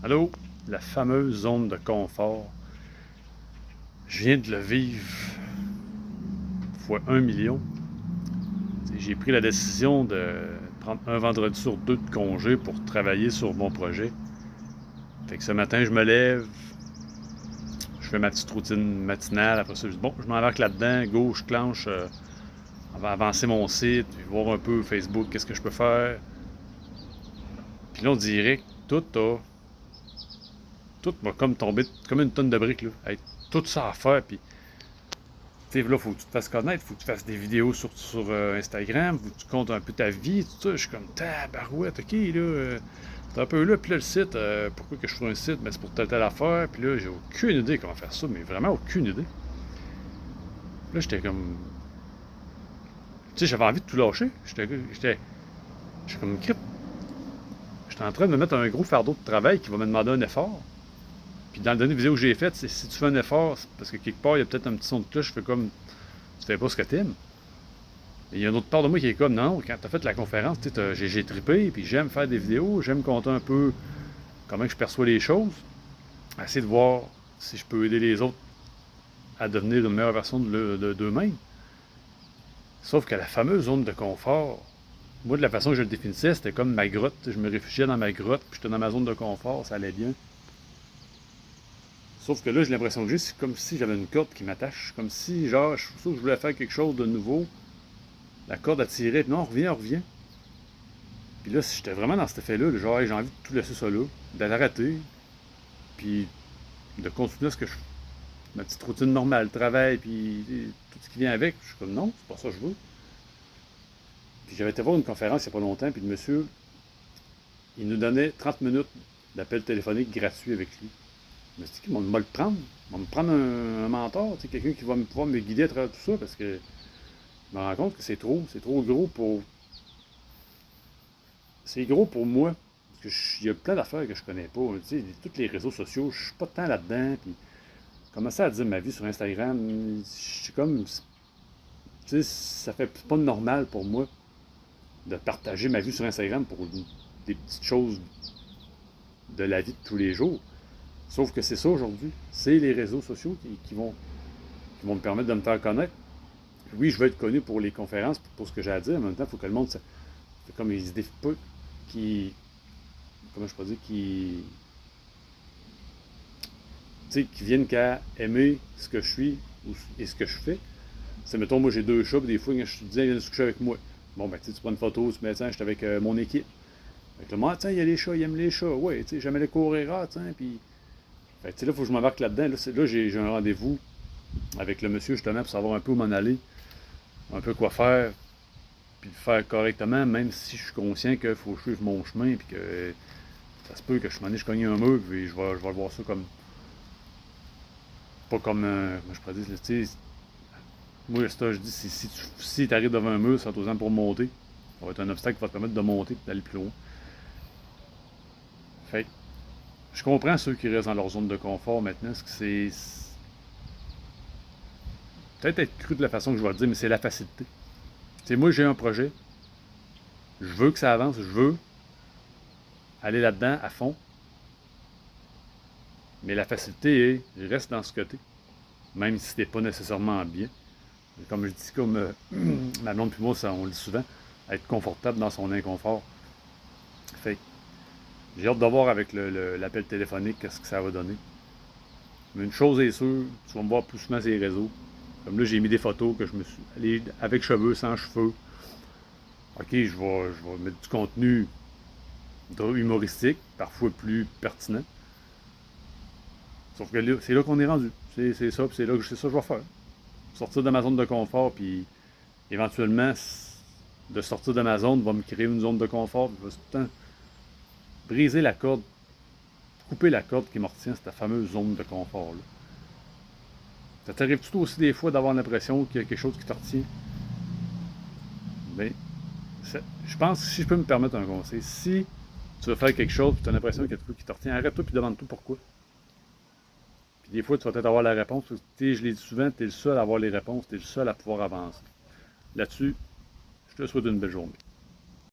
Allô, la fameuse zone de confort. Je viens de le vivre fois 1 million. J'ai pris la décision de prendre un vendredi sur deux de congé pour travailler sur mon projet. Fait que ce matin, je me lève, je fais ma petite routine matinale. Après ça, je dis bon, je m'embarque là-dedans, go, je clenche, on va avancer mon site, puis voir un peu Facebook, qu'est-ce que je peux faire. Puis là, on dirait que tout m'a comme tombé comme une tonne de briques, là. Avec tout ça à faire, puis tu sais, là, faut que tu te fasses connaître, faut que tu fasses des vidéos sur Instagram, faut que tu comptes un peu ta vie, tout ça. Je suis comme, tabarouette, ok, là, t'es un peu là, puis là, le site, pourquoi que je fais un site? Ben, c'est pour telle affaire, puis là, j'ai aucune idée comment faire ça, mais vraiment aucune idée. Là, j'étais comme, tu sais, j'avais envie de tout lâcher. J'étais comme, crip, j'étais en train de me mettre un gros fardeau de travail qui va me demander un effort. Puis dans le dernier vidéo que j'ai faite, c'est si tu fais un effort, c'est parce que quelque part, il y a peut-être un petit son de cloche, je fais comme, tu fais pas ce que t'aimes. Et il y a une autre part de moi qui est comme, non, quand tu as fait la conférence, j'ai trippé, puis j'aime faire des vidéos, j'aime compter un peu comment je perçois les choses, essayer de voir si je peux aider les autres à devenir une meilleure version d'eux-mêmes. Sauf que la fameuse zone de confort, moi, de la façon que je le définissais, c'était comme ma grotte. Je me réfugiais dans ma grotte, puis j'étais dans ma zone de confort, ça allait bien. Sauf que là, j'ai l'impression que c'est comme si j'avais une corde qui m'attache, comme si, genre, je voulais faire quelque chose de nouveau, la corde a tiré, puis non, on revient. Puis là, si j'étais vraiment dans cet effet-là, genre, hey, j'ai envie de tout laisser ça là, d'arrêter, puis de continuer ce que je ma petite routine normale, travail, puis tout ce qui vient avec. Je suis comme, non, c'est pas ça que je veux. Puis j'avais été voir une conférence il n'y a pas longtemps, puis le monsieur, il nous donnait 30 minutes d'appel téléphonique gratuit avec lui. Je me suis dit, qu'il va le prendre. Il va me prendre un mentor, quelqu'un qui va pouvoir me guider à travers tout ça, parce que je me rends compte que c'est trop gros pour. C'est gros pour moi. Parce que il y a plein d'affaires que je connais pas. Tu sais, tous les réseaux sociaux, je suis pas tant là-dedans. Puis commencer à dire ma vie sur Instagram, je suis comme. Tu sais, ça fait pas normal pour moi de partager ma vie sur Instagram pour des petites choses de la vie de tous les jours. Sauf que c'est ça aujourd'hui. C'est les réseaux sociaux qui vont me permettre de me faire connaître. Oui, je veux être connu pour les conférences, pour ce que j'ai à dire, mais en même temps, il faut que le monde, c'est comme ils se défient pas, qui, comment je peux dire, qui viennent qu'à aimer ce que je suis et ce que je fais. C'est, mettons, moi j'ai deux chats, puis des fois, quand je te dis, ils viennent se coucher avec moi. Bon, ben, tu prends une photo, tu mets, tiens, j'étais avec mon équipe. Fait que le monde, tiens, il y a les chats, ils aiment les chats. Ouais, tu sais, jamais les courir, tiens, puis. Fait que, tu sais, là, il faut que je m'embarque là-dedans. Là, j'ai un rendez-vous avec le monsieur, justement, pour savoir un peu où m'en aller, un peu quoi faire, puis le faire correctement, même si je suis conscient qu'il faut suivre mon chemin, puis que ça se peut que je cogne un mur, puis je vais voir ça comme. Pas comme. Comment je pourrais dire, tu sais. Moi, ça, je dis, si tu arrives devant un mur, c'est aux pour monter. Ça va être un obstacle qui va te permettre de monter et d'aller plus loin. Fait que, je comprends ceux qui restent dans leur zone de confort maintenant, parce que c'est. Peut-être être cru de la façon que je vais le dire, mais c'est la facilité. Tu sais, moi, j'ai un projet. Je veux que ça avance. Je veux aller là-dedans à fond. Mais la facilité est, je reste dans ce côté. Même si c'était pas nécessairement bien. Comme je dis, comme ma blonde puis moi, ça, on le dit souvent, être confortable dans son inconfort. Fait que j'ai hâte de voir avec l'appel téléphonique qu'est-ce que ça va donner. Mais une chose est sûre, tu vas me voir plus souvent sur les réseaux. Comme là, j'ai mis des photos que je me suis allé avec cheveux, sans cheveux. Ok, je vais mettre du contenu humoristique, parfois plus pertinent. Sauf que là, c'est là qu'on est rendu. C'est ça, puis c'est ça que je vais faire. Sortir de ma zone de confort, puis éventuellement, de sortir de ma zone va me créer une zone de confort. Je vais tout le temps briser la corde, couper la corde qui me retient, cette fameuse zone de confort-là. Ça t'arrive-tu aussi des fois d'avoir l'impression qu'il y a quelque chose qui te retient? Bien, je pense que si je peux me permettre un conseil, si tu veux faire quelque chose et tu as l'impression qu'il y a quelque chose qui te retient, arrête-toi et demande-toi pourquoi. Puis des fois, tu vas peut-être avoir la réponse. Je l'ai dit souvent, tu es le seul à avoir les réponses, tu es le seul à pouvoir avancer. Là-dessus, je te souhaite une belle journée.